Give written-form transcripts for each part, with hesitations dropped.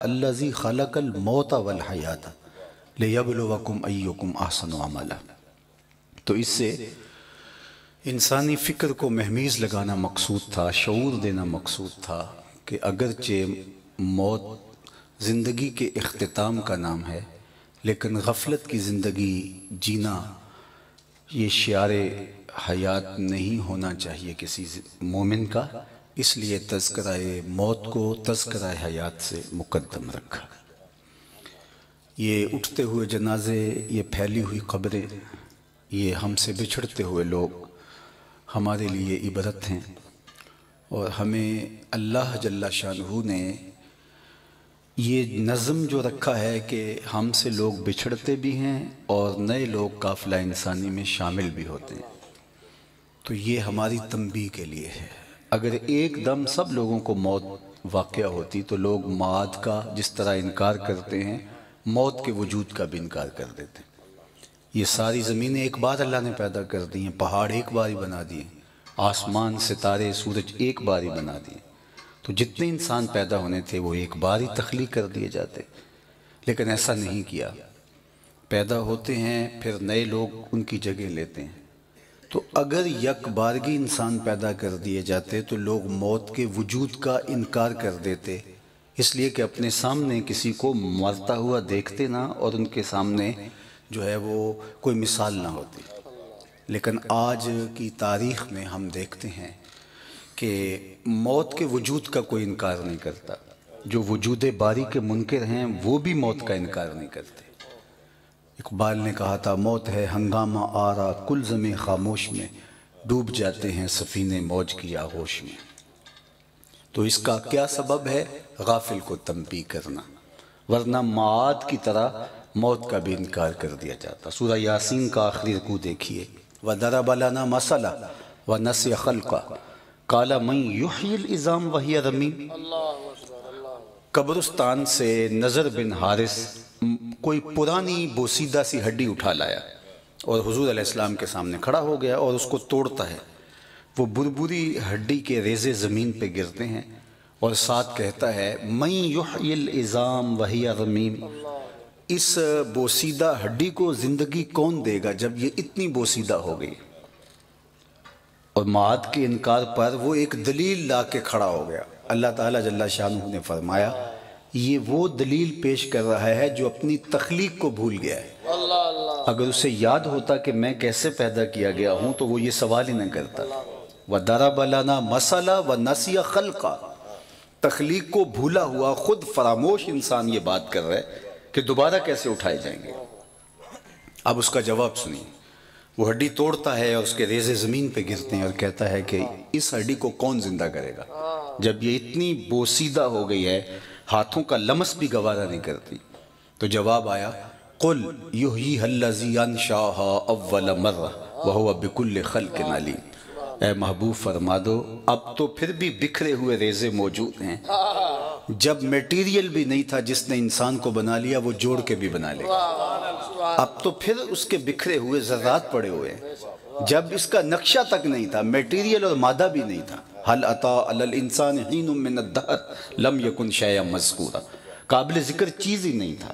الذی خلق الموت والحیات لیبلوکم ایکم احسن عملا۔ تو اس سے انسانی فکر کو مہمیز لگانا مقصود تھا، شعور دینا مقصود تھا کہ اگرچہ موت زندگی کے اختتام کا نام ہے، لیکن غفلت کی زندگی جینا یہ شعار حیات نہیں ہونا چاہیے کسی مومن کا۔ اس لیے تذکرہ موت کو تذکرہ حیات سے مقدم رکھا۔ یہ اٹھتے ہوئے جنازے، یہ پھیلی ہوئی قبریں، یہ ہم سے بچھڑتے ہوئے لوگ ہمارے لیے عبرت ہیں، اور ہمیں اللہ جل شانہ نے یہ نظم جو رکھا ہے کہ ہم سے لوگ بچھڑتے بھی ہیں اور نئے لوگ قافلہ انسانی میں شامل بھی ہوتے ہیں، تو یہ ہماری تنبیہ کے لیے ہے۔ اگر ایک دم سب لوگوں کو موت واقعہ ہوتی تو لوگ معاد کا جس طرح انکار کرتے ہیں، موت کے وجود کا بھی انکار کر دیتے ہیں۔ یہ ساری زمینیں ایک بار اللہ نے پیدا کر دی ہیں، پہاڑ ایک بار ہی بنا دیے، آسمان، ستارے، سورج ایک بار ہی بنا دیے، تو جتنے انسان پیدا ہونے تھے وہ ایک بار ہی تخلیق کر دیے جاتے، لیکن ایسا نہیں کیا۔ پیدا ہوتے ہیں، پھر نئے لوگ ان کی جگہ لیتے ہیں۔ تو اگر یک بارگی انسان پیدا کر دیے جاتے تو لوگ موت کے وجود کا انکار کر دیتے، اس لیے کہ اپنے سامنے کسی کو مرتا ہوا دیکھتے نہ، اور ان کے سامنے جو ہے وہ کوئی مثال نہ ہوتی۔ لیکن آج کی تاریخ میں ہم دیکھتے ہیں کہ موت کے وجود کا کوئی انکار نہیں کرتا۔ جو وجود باری کے منکر ہیں وہ بھی موت کا انکار نہیں کرتے۔ اقبال نے کہا تھا، موت ہے ہنگامہ آرا کل زمیں خاموش میں، ڈوب جاتے ہیں سفینے موج کی آغوش میں۔ تو اس کا کیا سبب ہے؟ غافل کو تنبیہ کرنا، ورنہ معاد کی طرح موت کا بھی انکار کر دیا جاتا۔ سورہ یاسین کا آخری رکوع دیکھیے، وَضَرَبَ لَنَا مَثَلًا وَنَسِیَ خَلْقَهُ قَالَ مَن يُحْيِي الْعِظَامَ وَهِيَ رَمِیمٌ۔ قبرستان سے نضر بن حارث کوئی پرانی بوسیدہ سی ہڈی اٹھا لایا اور حضور علیہ السلام کے سامنے کھڑا ہو گیا اور اس کو توڑتا ہے۔ وہ بربری ہڈی کے ریزے زمین پہ گرتے ہیں اور ساتھ کہتا ہے، مَن يُحْيِي الْعِظَامَ وَهِيَ رَمِیمٌ، اس بوسیدہ ہڈی کو زندگی کون دے گا جب یہ اتنی بوسیدہ ہو گئی؟ اور معاد کے انکار پر وہ ایک دلیل لا کے کھڑا ہو گیا۔ اللہ تعالیٰ جل شانہ نے فرمایا، یہ وہ دلیل پیش کر رہا ہے جو اپنی تخلیق کو بھول گیا ہے۔ اگر اسے یاد ہوتا کہ میں کیسے پیدا کیا گیا ہوں تو وہ یہ سوال ہی نہ کرتا۔ وَضَرَبَ لَنَا مَثَلًا وَنَسِیَ خَلْقَهُ، تخلیق کو بھولا ہوا خود فراموش انسان یہ بات کر رہا ہے کہ دوبارہ کیسے اٹھائے جائیں گے۔ اب اس کا جواب سنیے۔ وہ ہڈی توڑتا ہے اور اس کے ریزے زمین پہ گرتے ہیں اور کہتا ہے کہ اس ہڈی کو کون زندہ کرے گا جب یہ اتنی بوسیدہ ہو گئی ہے، ہاتھوں کا لمس بھی گوارا نہیں کرتی۔ تو جواب آیا، قُلْ يُحْيِيهَا الَّذِي أَنشَأَهَا أَوَّلَ مَرَّةٍ وَهُوَ بِكُلِّ خَلْقٍ عَلِيمٌ۔ اے محبوب فرما دو، اب تو پھر بھی بکھرے ہوئے ریزے موجود ہیں۔ جب میٹیریل بھی نہیں تھا جس نے انسان کو بنا لیا وہ جوڑ کے بھی بنا لے گا۔ اب تو پھر اس کے بکھرے ہوئے ذرات پڑے ہوئے ہیں۔ جب اس کا نقشہ تک نہیں تھا، میٹیریل اور مادہ بھی نہیں تھا، هل أتى على الإنسان حين من الدهر لم يكن شيئا مذکورا، قابل ذکر چیز ہی نہیں تھا،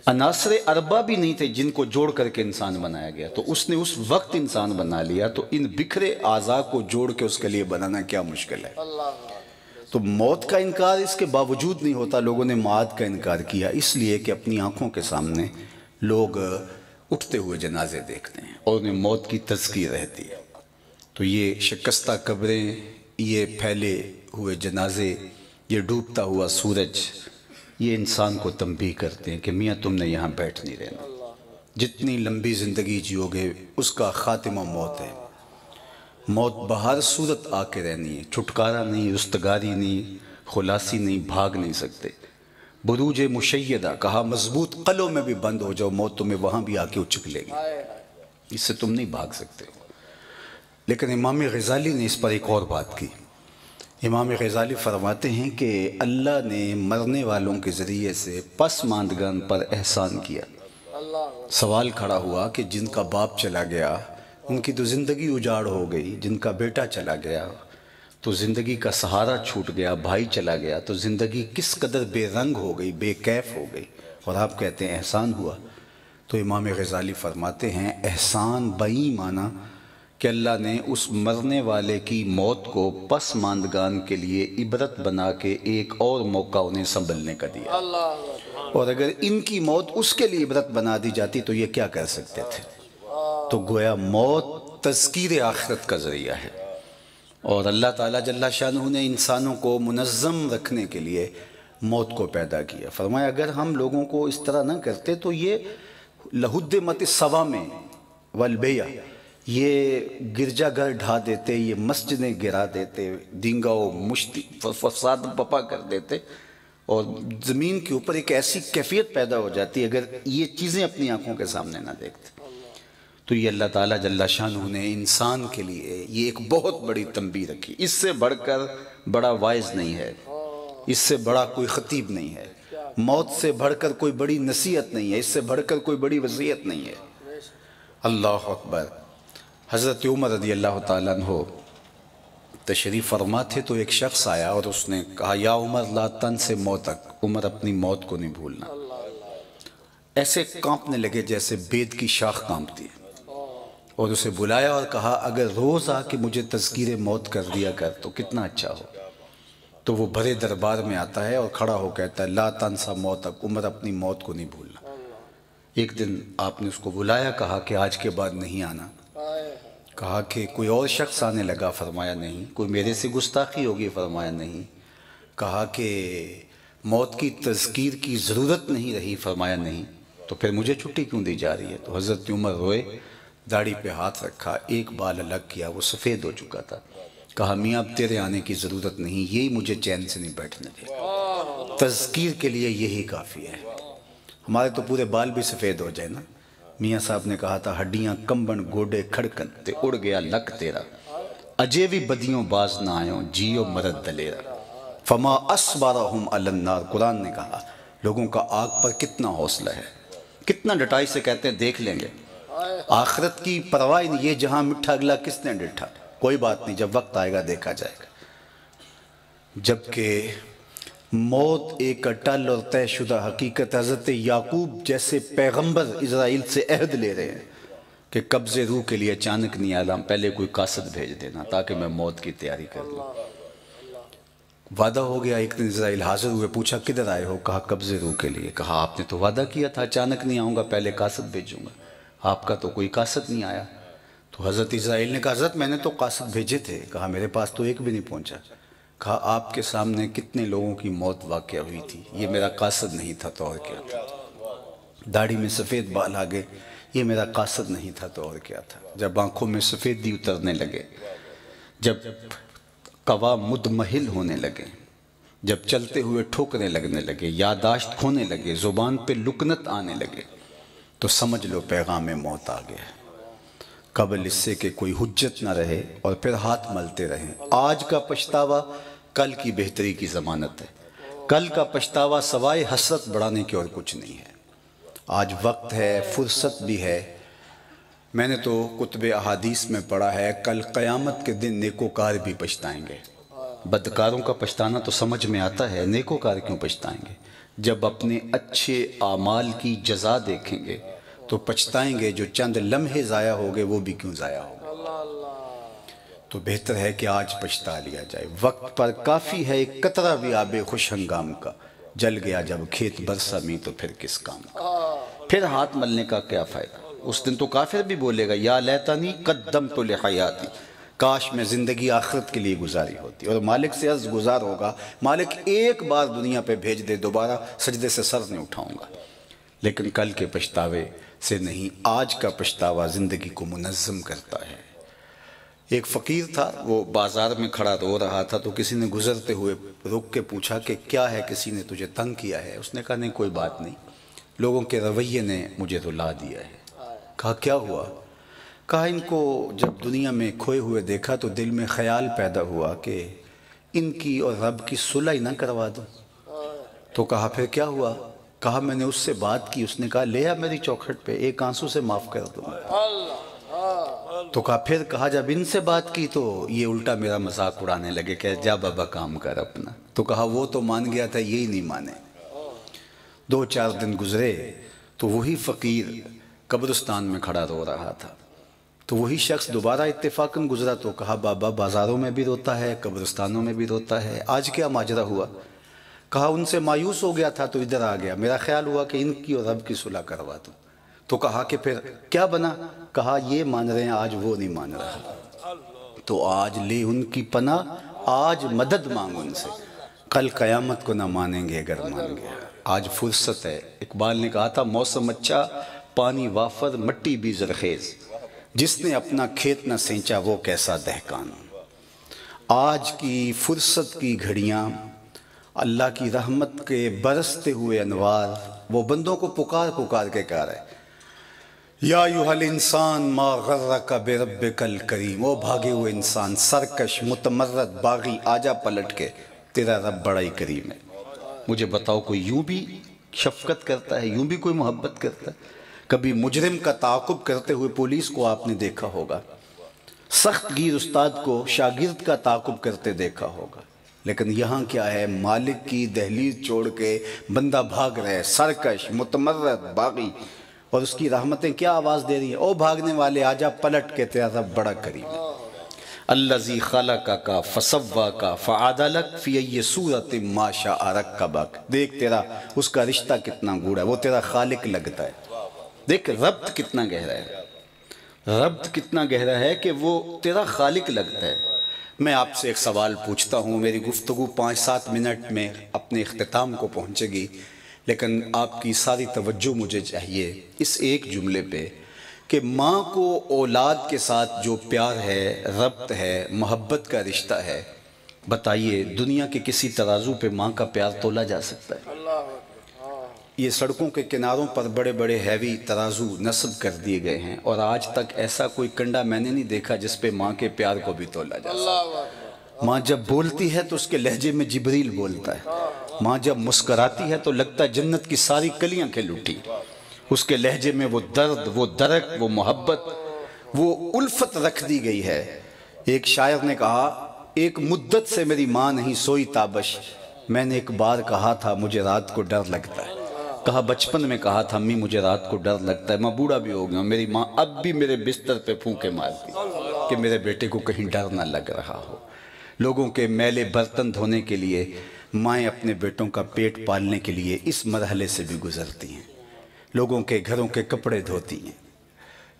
عناصر اربع بھی نہیں تھے جن کو جوڑ کر کے انسان بنایا گیا، تو اس نے اس وقت انسان بنا لیا، تو ان بکھرے اعضاء کو جوڑ کے اس کے لیے بنانا کیا مشکل ہے؟ تو موت کا انکار اس کے باوجود نہیں ہوتا، لوگوں نے معاد کا انکار کیا اس لیے کہ اپنی آنکھوں کے سامنے لوگ اٹھتے ہوئے جنازے دیکھتے ہیں اور انہیں موت کی تذکیر رہتی ہے۔ تو یہ شکستہ قبریں، یہ پھیلے ہوئے جنازے، یہ ڈوبتا ہوا سورج، یہ انسان کو تنبیہ کرتے ہیں کہ میاں تم نے یہاں بیٹھ نہیں رہنا، جتنی لمبی زندگی جیو گے اس کا خاتمہ موت ہے۔ موت بہر صورت آ کے رہنی ہے، چھٹکارا نہیں، رستگاری نہیں، خلاصی نہیں، بھاگ نہیں سکتے۔ بروج مشیدہ کہا، مضبوط قلعوں میں بھی بند ہو جاؤ، موت تمہیں وہاں بھی آ کے اچک لے گی، اس سے تم نہیں بھاگ سکتے۔ لیکن امام غزالی نے اس پر ایک اور بات کی۔ امام غزالی فرماتے ہیں کہ اللہ نے مرنے والوں کے ذریعے سے پسماندگان پر احسان کیا۔ سوال کھڑا ہوا کہ جن کا باپ چلا گیا ان کی تو زندگی اجاڑ ہو گئی، جن کا بیٹا چلا گیا تو زندگی کا سہارا چھوٹ گیا، بھائی چلا گیا، تو زندگی کس قدر بے رنگ ہو گئی، بے کیف ہو گئی، اور آپ کہتے ہیں احسان ہوا۔ تو امام غزالی فرماتے ہیں احسان بئی مانا کہ اللہ نے اس مرنے والے کی موت کو پس ماندگان کے لیے عبرت بنا کے ایک اور موقع انہیں سنبھلنے کا دیا، اور اگر ان کی موت اس کے لیے عبرت بنا دی جاتی تو یہ کیا کر سکتے تھے؟ تو گویا موت تذکیر آخرت کا ذریعہ ہے، اور اللہ تعالیٰ جل شانہ نے انسانوں کو منظم رکھنے کے لیے موت کو پیدا کیا۔ فرمایا اگر ہم لوگوں کو اس طرح نہ کرتے تو یہ لہدمت الصوامع والبیع، یہ گرجا گھر ڈھا دیتے، یہ مسجدیں گرا دیتے، دینگا و مشتی فساد بپا کر دیتے، اور زمین کے اوپر ایک ایسی کیفیت پیدا ہو جاتی اگر یہ چیزیں اپنی آنکھوں کے سامنے نہ دیکھتے۔ تو یہ اللہ تعالیٰ جل شانہ نے انسان کے لیے یہ ایک بہت بڑی تنبیہ رکھی، اس سے بڑھ کر بڑا واعظ نہیں ہے، اس سے بڑا کوئی خطیب نہیں ہے، موت سے بڑھ کر کوئی بڑی نصیحت نہیں ہے، اس سے بڑھ کر کوئی بڑی وصیت نہیں ہے۔ اللہ اکبر۔ حضرت عمر رضی اللہ تعالیٰ عنہ تشریف فرما تھے تو ایک شخص آیا اور اس نے کہا یا عمر لا تنس موتک، عمر اپنی موت کو نہیں بھولنا۔ ایسے کانپنے لگے جیسے بید کی شاخ کانپتی ہے، اور اسے بلایا اور کہا اگر روز آ کے مجھے تذکیر موت کر دیا کر تو کتنا اچھا ہو۔ تو وہ بڑے دربار میں آتا ہے اور کھڑا ہو کہتا ہے لا تنسا موتک، عمر اپنی موت کو نہیں بھولنا۔ ایک دن آپ نے اس کو بلایا، کہا کہ آج کے بعد نہیں آنا، کہا کہ کوئی اور شخص آنے لگا، فرمایا نہیں، کوئی میرے سے گستاخی ہوگی، فرمایا نہیں، کہا کہ موت کی تذکیر کی ضرورت نہیں رہی، فرمایا نہیں، تو پھر مجھے چھٹی کیوں دی جا رہی ہے؟ تو حضرت عمر روئے، داڑھی پہ ہاتھ رکھا، ایک بال الگ کیا، وہ سفید ہو چکا تھا، کہا میاں اب تیرے آنے کی ضرورت نہیں، یہی مجھے چین سے نہیں بیٹھنے دے، تذکیر کے لیے یہی کافی ہے۔ ہمارے تو پورے بال بھی سفید ہو جائے نا۔ میاں صاحب نے کہا تھا ہڈیاں کمبن گوڑے کھڑکن تے اڑ گیا لک تیرا، اجے بھی بدیوں باز نہ آئوں جیو مرد دلیرا، فما اسبارہم علی النار، قرآن نے کہا لوگوں کا آگ پر کتنا حوصلہ ہے، کتنا ڈٹائی سے کہتے ہیں دیکھ لیں گے، آخرت کی پرواہ نہیں، یہ جہاں مٹھا اگلا کس نے ڈٹھا، کوئی بات نہیں، جب وقت آئے گا دیکھا جائے گا۔ جبکہ موت ایک اٹل اور طے شدہ حقیقت، حضرت یعقوب جیسے پیغمبر اسرائیل سے عہد لے رہے ہیں کہ قبض روح کے لیے اچانک نہیں آنا، پہلے کوئی قاصد بھیج دینا تاکہ میں موت کی تیاری کر لوں۔ وعدہ ہو گیا، ایک دن اسرائیل حاضر ہوئے، پوچھا کدھر آئے ہو؟ کہا قبض روح کے لیے۔ کہا آپ نے تو وعدہ کیا تھا اچانک نہیں آؤں گا، پہلے قاصد بھیجوں گا، آپ کا تو کوئی قاصد نہیں آیا۔ تو حضرت اسرائیل نے کہا حضرت میں نے تو قاصد بھیجے تھے۔ کہا میرے پاس تو ایک بھی نہیں پہنچا۔ کہا آپ کے سامنے کتنے لوگوں کی موت واقع ہوئی تھی، یہ میرا قاصد نہیں تھا تو اور کیا تھا۔ داڑھی میں سفید بال آگے، یہ میرا قاصد نہیں تھا تو اور کیا تھا۔ جب آنکھوں میں سفیدی اترنے لگے، جب قوا مدمحل ہونے لگے، جب چلتے ہوئے ٹھوکریں لگنے لگے، یادداشت کھونے لگے، زبان پہ لکنت آنے لگے، تو سمجھ لو پیغام موت آ گیا۔ قبل اس سے کہ کوئی حجت نہ رہے اور پھر ہاتھ ملتے رہیں۔ آج کا پچھتاوا کل کی بہتری کی ضمانت ہے، کل کا پچھتاوا سوائے حسرت بڑھانے کی اور کچھ نہیں ہے۔ آج وقت ہے، فرصت بھی ہے۔ میں نے تو کتب احادیث میں پڑھا ہے کل قیامت کے دن نیکوکار بھی پچھتائیں گے۔ بدکاروں کا پچھتانا تو سمجھ میں آتا ہے، نیکوکار کیوں پچھتائیں گے؟ جب اپنے اچھے اعمال کی جزا دیکھیں گے تو پچھتائیں گے، جو چند لمحے ضائع ہو گئے وہ بھی کیوں ضائع ہو گئے۔ تو بہتر ہے کہ آج پچھتا لیا جائے، وقت پر کافی ہے، ایک قطرہ بھی آب خوش ہنگام کا، جل گیا جب کھیت برسا میں تو پھر کس کام کا۔ پھر ہاتھ ملنے کا کیا فائدہ؟ اس دن تو کافر بھی بولے گا یا لیتنی قدمت لحیاتی، کاش میں زندگی آخرت کے لیے گزاری ہوتی، اور مالک سے عرض گزار ہوگا مالک ایک بار دنیا پہ بھیج دے، دوبارہ سجدے سے سر نہیں اٹھاؤں گا۔ لیکن کل کے پچھتاوے سے نہیں، آج کا پچھتاوا زندگی کو منظم کرتا ہے۔ ایک فقیر تھا، وہ بازار میں کھڑا رو رہا تھا، تو کسی نے گزرتے ہوئے رک کے پوچھا کہ کیا ہے، کسی نے تجھے تنگ کیا ہے؟ اس نے کہا نہیں کوئی بات نہیں، لوگوں کے رویے نے مجھے رلا دیا ہے۔ کہا کیا ہوا؟ کہا ان کو جب دنیا میں کھوئے ہوئے دیکھا تو دل میں خیال پیدا ہوا کہ ان کی اور رب کی صلح ہی نہ کروا دوں۔ تو کہا پھر کیا ہوا؟ کہا میں نے اس سے بات کی، اس نے کہا لے آ میری چوکھٹ پہ، ایک آنسو سے معاف کر دوں گا۔ تو پھر کہا جب ان سے بات کی تو یہ الٹا میرا مذاق اڑانے لگے کہ جا بابا کام کر اپنا. تو کہا وہ تو مان گیا تھا، یہی نہیں مانے. 2-4 دن گزرے تو وہی فقیر قبرستان میں کھڑا رو رہا تھا. تو وہی شخص دوبارہ اتفاقاً گزرا تو کہا بابا بازاروں میں بھی روتا ہے، قبرستانوں میں بھی روتا ہے، آج کیا ماجرا ہوا؟ کہا ان سے مایوس ہو گیا تھا تو ادھر آ گیا، میرا خیال ہوا کہ ان کی اور رب کی صلح کروا دوں. تو کہا کہ پھر کیا بنا؟ کہا یہ مان رہے ہیں، آج وہ نہیں مان رہا. تو آج لے ان کی پناہ، آج مدد مانگ ان سے، کل قیامت کو نہ مانیں گے اگر مان گیا. آج فرصت ہے. اقبال نے کہا تھا موسم اچھا، پانی وافر، مٹی بھی زرخیز، جس نے اپنا کھیت نہ سینچا وہ کیسا دہقان. آج کی فرصت کی گھڑیاں، اللہ کی رحمت کے برستے ہوئے انوار، وہ بندوں کو پکار پکار کے کہہ رہے یا ایھا الانسان ما غرک بربک الکریم. او بھاگے ہوئے انسان، سرکش، متمرد، باغی، آجا پلٹ کے، تیرا رب بڑا ہی کریم ہے. مجھے بتاؤ کوئی یوں بھی شفقت کرتا ہے، یوں بھی کوئی محبت کرتا ہے؟ کبھی مجرم کا تعاقب کرتے ہوئے پولیس کو آپ نے دیکھا ہوگا، سخت گیر استاد کو شاگرد کا تعاقب کرتے دیکھا ہوگا. لیکن یہاں کیا ہے؟ مالک کی دہلیز چھوڑ کے بندہ بھاگ رہے، سرکش، متمرد، باغی، اور اس کی رحمتیں کیا آواز دے رہی ہیں؟ او بھاگنے والے آجا پلٹ کے، تیرا رب بڑا کریم ہے. الذی خلقک فسواک فعدلک فی ای صورت ما شاء رکبک. دیکھ تیرا اس کا رشتہ کتنا گوڑا ہے، وہ تیرا خالق لگتا ہے. دیکھ ربط کتنا گہرا ہے، ربط کتنا گہرا ہے کہ وہ تیرا خالق لگتا ہے. میں آپ سے ایک سوال پوچھتا ہوں، میری گفتگو 5-7 منٹ میں اپنے اختتام کو پہنچے گی، لیکن آپ کی ساری توجہ مجھے چاہیے اس ایک جملے پہ کہ ماں کو اولاد کے ساتھ جو پیار ہے، ربط ہے، محبت کا رشتہ ہے، بتائیے دنیا کے کسی ترازو پہ ماں کا پیار تولا جا سکتا ہے؟ یہ سڑکوں کے کناروں پر بڑے بڑے ہیوی ترازو نصب کر دیے گئے ہیں، اور آج تک ایسا کوئی کنڈا میں نے نہیں دیکھا جس پہ ماں کے پیار کو بھی تولا جا سکتا. ماں جب بولتی ہے تو اس کے لہجے میں جبریل بولتا ہے. ماں جب مسکراتی ہے تو لگتا ہے جنت کی ساری کلیاں کھل اٹھی. اس کے لہجے میں وہ درد، وہ درک، وہ محبت، وہ الفت رکھ دی گئی ہے. ایک شاعر نے کہا ایک مدت سے میری ماں نہیں سوئی تابش، میں نے ایک بار کہا تھا مجھے رات کو ڈر لگتا ہے. کہا بچپن میں کہا تھا امی مجھے رات کو ڈر لگتا ہے. میں بوڑھا بھی ہو گیا، میری ماں اب بھی میرے بستر پہ پھونکے مارتی کہ میرے بیٹے کو کہیں ڈر نہ لگ رہا ہو. لوگوں کے میلے برتن دھونے کے لیے مائیں اپنے بیٹوں کا پیٹ پالنے کے لیے اس مرحلے سے بھی گزرتی ہیں. لوگوں کے گھروں کے کپڑے دھوتی ہیں.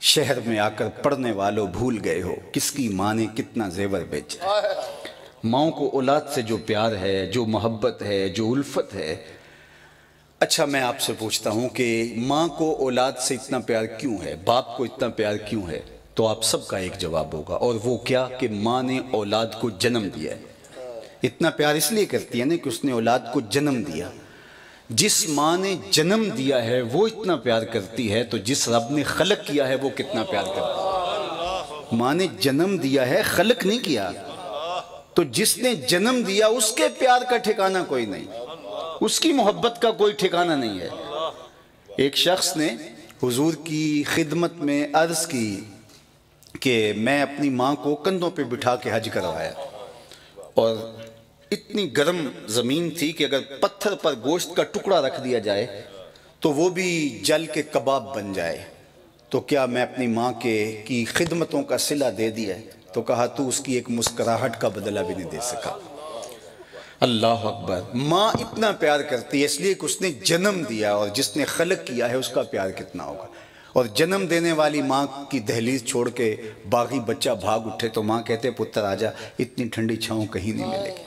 شہر میں آ کر پڑھنے والوں بھول گئے ہو کس کی ماں نے کتنا زیور بیچا. ماؤں کو اولاد سے جو پیار ہے، جو محبت ہے، جو الفت ہے. اچھا میں آپ سے پوچھتا ہوں کہ ماں کو اولاد سے اتنا پیار کیوں ہے، باپ کو اتنا پیار کیوں ہے؟ تو آپ سب کا ایک جواب ہوگا، اور وہ کیا کہ ماں نے اولاد کو جنم دیا ہے. اتنا پیار اس لیے کرتی ہے نا کہ اس نے اولاد کو جنم دیا. جس ماں نے جنم دیا ہے وہ اتنا پیار کرتی ہے تو جس رب نے خلق کیا ہے وہ کتنا پیار کرتا ہے. ماں نے جنم دیا ہے، خلق نہیں کیا. تو جس نے جنم دیا اس کے پیار کا ٹھکانہ کوئی نہیں، اس کی محبت کا کوئی ٹھکانہ نہیں ہے. ایک شخص نے حضور کی خدمت میں عرض کی کہ میں اپنی ماں کو کندھوں پہ بٹھا کے حج کروایا، اور اتنی گرم زمین تھی کہ اگر پتھر پر گوشت کا ٹکڑا رکھ دیا جائے تو وہ بھی جل کے کباب بن جائے. تو کیا میں اپنی ماں کی خدمتوں کا صلہ دے دیا ہے؟ تو کہا تو اس کی ایک مسکراہٹ کا بدلہ بھی نہیں دے سکا. اللہ اکبر. ماں اتنا پیار کرتی ہے اس لیے کہ اس نے جنم دیا، اور جس نے خلق کیا ہے اس کا پیار کتنا ہوگا. اور جنم دینے والی ماں کی دہلیز چھوڑ کے باغی بچہ بھاگ اٹھے تو ماں کہتے پتر آجا، اتنی ٹھنڈی چھاؤں کہیں نہیں ملے گی.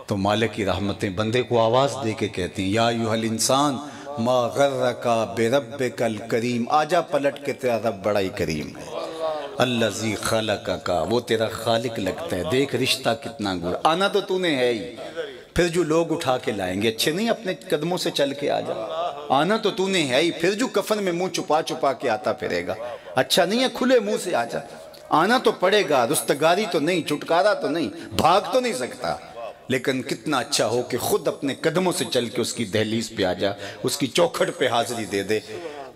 تو مالک کی رحمتیں بندے کو آواز دے کے کہتی ہیں یا ایھا الانسان ما غرک بربک الکریم. آجا پلٹ کے، تیرا رب بڑا ہی کریم ہے. الذی خلقک، وہ تیرا خالق لگتا ہے. دیکھ رشتہ کتنا گڑ. آنا تو تو نے ہے ہی، پھر جو لوگ اٹھا کے لائیں گے، اچھے نہیں اپنے قدموں سے چل کے آجا. آنا تو تو نے ہے ہی، پھر جو کفن میں منہ چھپا چھپا کے آتا پھرے گا. اچھا نہیں ہے کھلے منہ سے آجا. آنا تو پڑے گا، رستگاری تو نہیں، چھٹکارا تو نہیں، بھاگ تو نہیں سکتا. لیکن کتنا اچھا ہو کہ خود اپنے قدموں سے چل کے اس کی دہلیز پہ آجا، اس کی چوکھٹ پہ حاضری دے دے.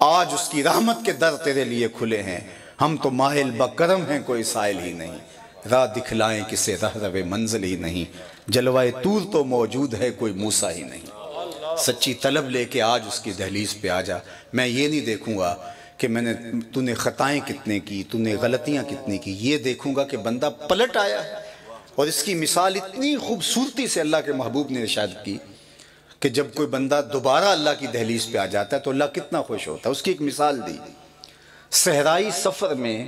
آج اس کی رحمت کے در تیرے لیے کھلے ہیں. ہم تو مائل بکرم ہیں کوئی سائل ہی نہیں، راہ دکھلائیں کسے رہرو منزل ہی نہیں، جلوائے طور تو موجود ہے کوئی موسیٰ ہی نہیں۔ سچی طلب لے کے آج اس کی دہلیز پہ آ جا، میں یہ نہیں دیکھوں گا کہ تو نے خطائیں کتنے کی، تو نے غلطیاں کتنی کی، یہ دیکھوں گا کہ بندہ پلٹ آیا ہے۔ اور اس کی مثال اتنی خوبصورتی سے اللہ کے محبوب نے ارشاد کی کہ جب کوئی بندہ دوبارہ اللہ کی دہلیز پہ آ جاتا ہے تو اللہ کتنا خوش ہوتا ہے۔ اس کی ایک مثال دی، صحرائی سفر میں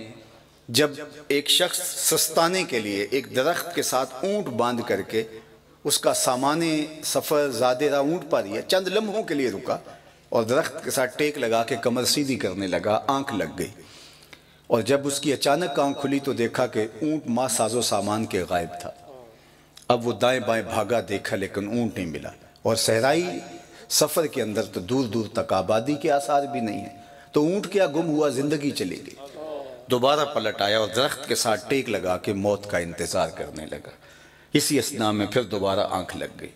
جب ایک شخص سستانے کے لیے ایک درخت کے ساتھ اونٹ باندھ کر کے اس کا سامان سفر زیادہ راہ اونٹ پر ہی ہے، چند لمحوں کے لیے رکا اور درخت کے ساتھ ٹیک لگا کے کمر سیدھی کرنے لگا، آنکھ لگ گئی، اور جب اس کی اچانک آنکھ کھلی تو دیکھا کہ اونٹ ماں ساز و سامان کے غائب تھا۔ اب وہ دائیں بائیں بھاگا، دیکھا لیکن اونٹ نہیں ملا، اور صحرائی سفر کے اندر تو دور دور تک آبادی کے آثار بھی نہیں ہیں، تو اونٹ کیا گم ہوا، زندگی چلی گئی۔ دوبارہ پلٹ آیا اور درخت کے ساتھ ٹیک لگا کے موت کا انتظار کرنے لگا۔ اسی اثناء میں پھر دوبارہ آنکھ لگ گئی۔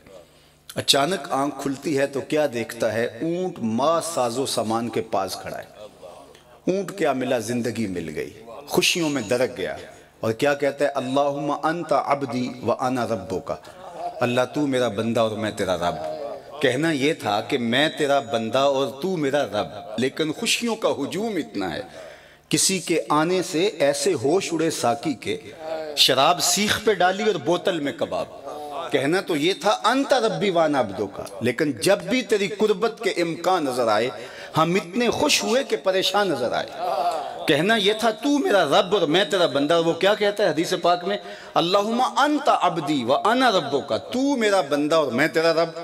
اچانک آنکھ کھلتی ہے تو کیا دیکھتا ہے؟ اونٹ ماں ساز و سامان کے پاس کھڑا ہے۔ اونٹ کیا ملا؟ زندگی مل گئی، خوشیوں میں درک گیا، اور کیا کہتا ہے؟ اللہم انت عبدی وانا ربک، اللہ تو میرا بندہ اور میں تیرا رب۔ کہنا یہ تھا کہ میں تیرا بندہ اور تو میرا رب، لیکن خوشیوں کا ہجوم اتنا ہے، کسی کے آنے سے ایسے ہوش اڑے ساقی کے، شراب سیخ پہ ڈالی اور بوتل میں کباب۔ کہنا تو یہ تھا انت ربی وانا عبدک، لیکن جب بھی تیری قربت کے امکان نظر آئے ہم اتنے خوش ہوئے کہ پریشان نظر آئے۔ کہنا یہ تھا تو میرا رب اور میں تیرا بندہ، اور وہ کیا کہتا ہے حدیث پاک میں؟ اللہم انت عبدی وانا ربک، تو میرا بندہ اور میں تیرا رب۔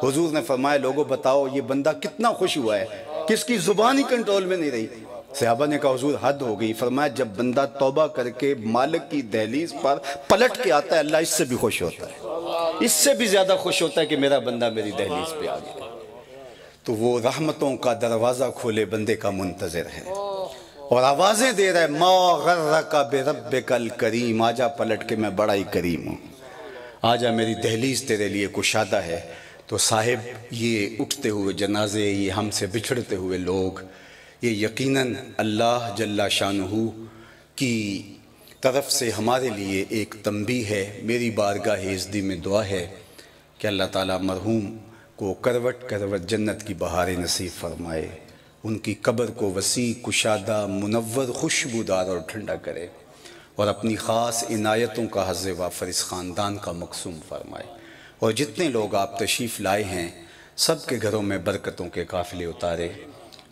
حضور نے فرمایا لوگوں بتاؤ یہ بندہ کتنا خوش ہوا ہے، کس کی زبان ہی کنٹرول میں نہیں رہی۔ صحابہ نے کہا حضور حد ہو گئی۔ فرمایا جب بندہ توبہ کر کے مالک کی دہلیز پر پلٹ کے آتا ہے اللہ اس سے بھی خوش ہوتا ہے، اس سے بھی زیادہ خوش ہوتا ہے کہ میرا بندہ میری دہلیز پہ آ گیا۔ تو وہ رحمتوں کا دروازہ کھولے بندے کا منتظر ہے اور آوازیں دے رہا ہے ما غرک بربک الکریم، آجا پلٹ کے میں بڑا ہی کریم ہوں، آجا میری دہلیز تیرے لیے کشادہ ہے۔ تو صاحب یہ اٹھتے ہوئے جنازے، یہ ہم سے بچھڑتے ہوئے لوگ، یہ یقیناً اللہ جل شانہ کی طرف سے ہمارے لیے ایک تنبیہ ہے۔ میری بارگاہ عزتی میں دعا ہے کہ اللہ تعالیٰ مرحوم کو کروٹ کروٹ جنت کی بہاریں نصیب فرمائے، ان کی قبر کو وسیع، کشادہ، منور، خوشبودار اور ٹھنڈا کرے، اور اپنی خاص عنایتوں کا حظ وافر اس خاندان کا مقسوم فرمائے، اور جتنے لوگ آپ تشریف لائے ہیں سب کے گھروں میں برکتوں کے قافلے اتارے،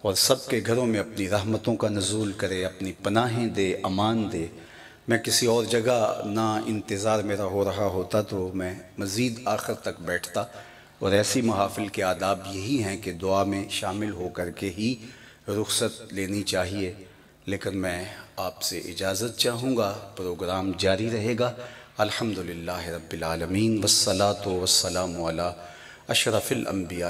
اور سب کے گھروں میں اپنی رحمتوں کا نزول کرے، اپنی پناہیں دے، امان دے۔ میں کسی اور جگہ نہ انتظار میرا ہو رہا ہوتا تو میں مزید آخر تک بیٹھتا، اور ایسی محافل کے آداب یہی ہیں کہ دعا میں شامل ہو کر کے ہی رخصت لینی چاہیے، لیکن میں آپ سے اجازت چاہوں گا، پروگرام جاری رہے گا۔ الحمدللہ رب العالمین، والصلاة والسلام علی اشرف الانبیاء